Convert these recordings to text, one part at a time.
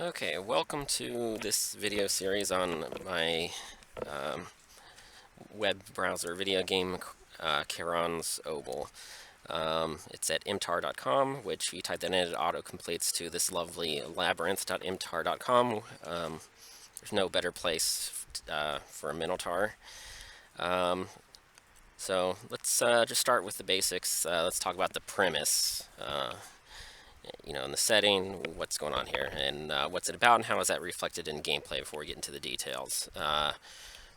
Okay, welcome to this video series on my um, web browser video game, Charon's Obol. It's at imtar.com, which if you type that in, it auto-completes to this lovely labyrinth.imtar.com. There's no better place for a Minotaur. So let's just start with the basics. Let's talk about the premise. In the setting, what's going on here, and what's it about, and how is that reflected in gameplay before we get into the details.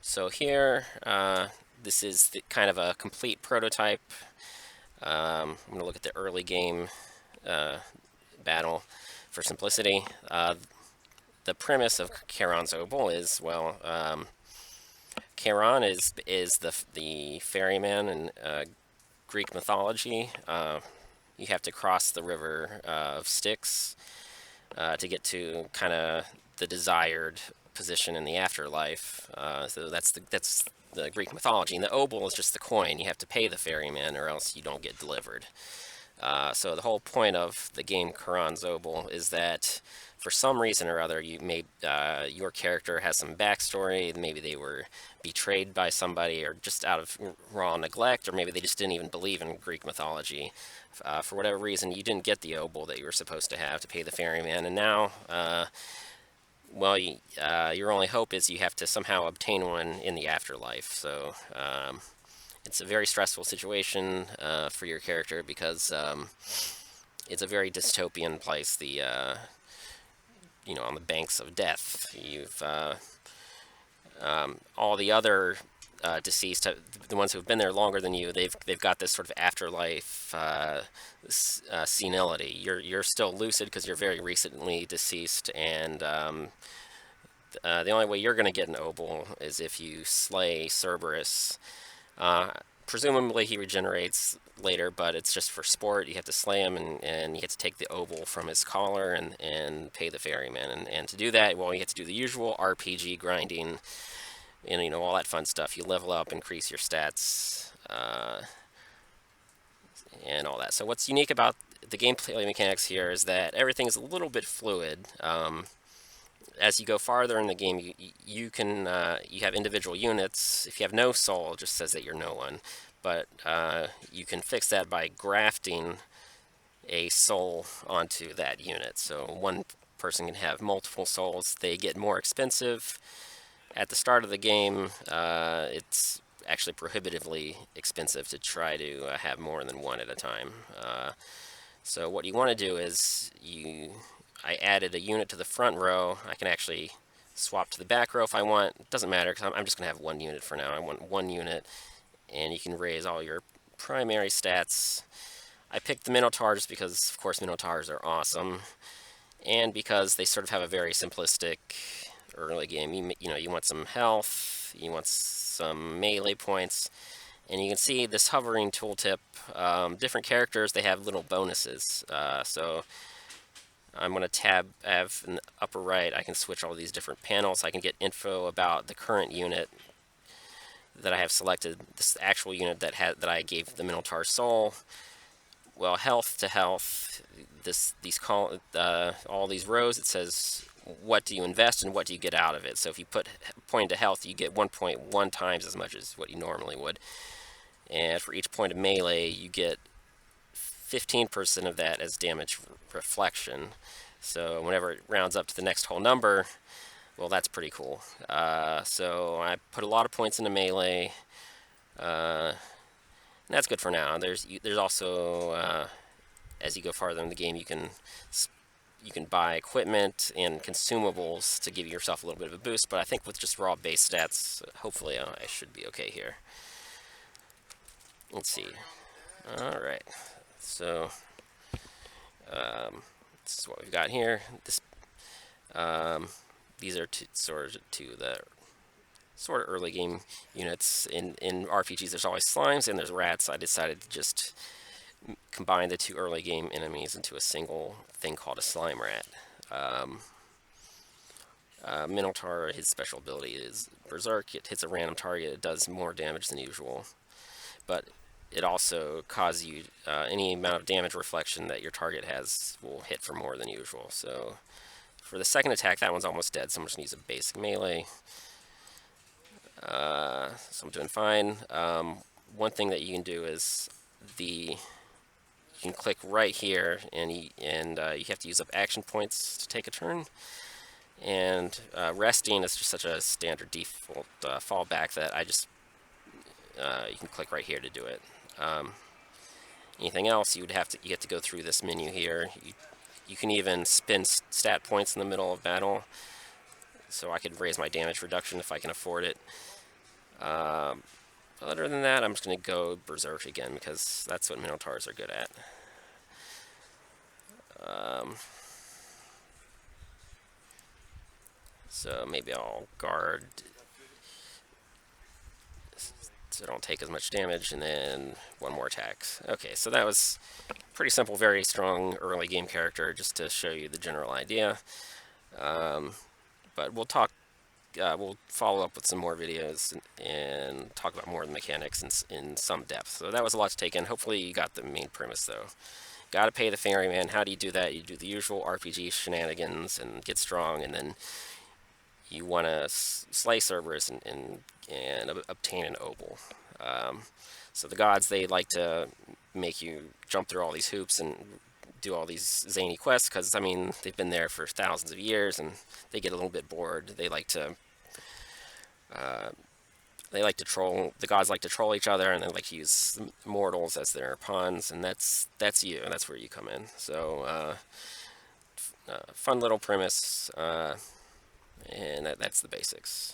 So here, this is kind of a complete prototype. I'm going to look at the early game battle for simplicity. The premise of Charon's Obol is, well, Charon is the ferryman in Greek mythology. You have to cross the river of Styx to get to kind of the desired position in the afterlife. So that's the Greek mythology. And the obol is just the coin. You have to pay the ferryman, or else you don't get delivered. So the whole point of the game Charon's Obol is that for some reason or other, your character has some backstory. Maybe they were betrayed by somebody, or just out of raw neglect, or maybe they just didn't even believe in Greek mythology. For whatever reason, you didn't get the obol that you were supposed to have to pay the ferryman, and now, your only hope is you have to somehow obtain one in the afterlife. So it's a very stressful situation for your character because it's a very dystopian place. On the banks of death. You've all the other deceased, the ones who've been there longer than you, they've got this sort of afterlife senility. You're still lucid because you're very recently deceased, and the only way you're going to get an obol is if you slay Cerberus. Presumably he regenerates later, but it's just for sport. You have to slay him, and you have to take the obol from his collar and pay the ferryman. And to do that, well, you have to do the usual RPG grinding and all that fun stuff. You level up, increase your stats, and all that. So what's unique about the gameplay mechanics here is that everything is a little bit fluid. As you go farther in the game, you have individual units. If you have no soul, it just says that you're no one. But you can fix that by grafting a soul onto that unit. So one person can have multiple souls. They get more expensive. At the start of the game, it's actually prohibitively expensive to try to have more than one at a time. So what you want to do is I added a unit to the front row. I can actually swap to the back row if I want. It doesn't matter because I'm just going to have one unit for now. I want one unit, and you can raise all your primary stats. I picked the Minotaur just because, of course, Minotaurs are awesome, and because they sort of have a very simplistic early game. You want some health, you want some melee points, and you can see this hovering tooltip. Different characters, they have little bonuses. So I'm going to I have in the upper right, I can switch all these different panels. I can get info about the current unit that I have selected, this actual unit that I gave the Minotaur soul. Well, health to health, all these rows, it says what do you invest and what do you get out of it. So if you put point to health, you get 1.1 times as much as what you normally would. And for each point of melee, you get 15% of that as damage reflection. So whenever it rounds up to the next whole number, well, that's pretty cool. So I put a lot of points into melee. And that's good for now. There's also, as you go farther in the game, you can buy equipment and consumables to give yourself a little bit of a boost. But I think with just raw base stats, hopefully I should be okay here. Let's see. All right. So this is what we've got here. These are the sort of early game units. In RPGs, there's always slimes and there's rats. I decided to just combine the two early game enemies into a single thing called a slime rat. Minotaur, his special ability is Berserk. It hits a random target. It does more damage than usual, but it also causes you any amount of damage reflection that your target has will hit for more than usual. So For the second attack, that one's almost dead, so I'm just going to use a basic melee. So I'm doing fine. One thing that you can do is you can click right here, and you have to use up action points to take a turn. And resting is just such a standard default fallback that you can click right here to do it. Anything else, you get to go through this menu here. You can even spend stat points in the middle of battle, so I could raise my damage reduction if I can afford it. Other than that, I'm just going to go Berserk again, because that's what Minotaurs are good at. So maybe I'll guard so I don't take as much damage, and then one more attack. Okay, so that was pretty simple, very strong early game character, just to show you the general idea. But we'll follow up with some more videos and talk about more of the mechanics in some depth. So that was a lot to take in. Hopefully you got the main premise, though. Got to pay the ferryman. How do you do that? You do the usual RPG shenanigans and get strong, and then you want to slay Cerberus and obtain an Obol. So the gods, they like to make you jump through all these hoops and do all these zany quests, because, I mean, they've been there for thousands of years, and they get a little bit bored. They like to troll. The gods like to troll each other, and they like to use mortals as their pawns, and that's you. That's where you come in. So fun little premise, and that's the basics.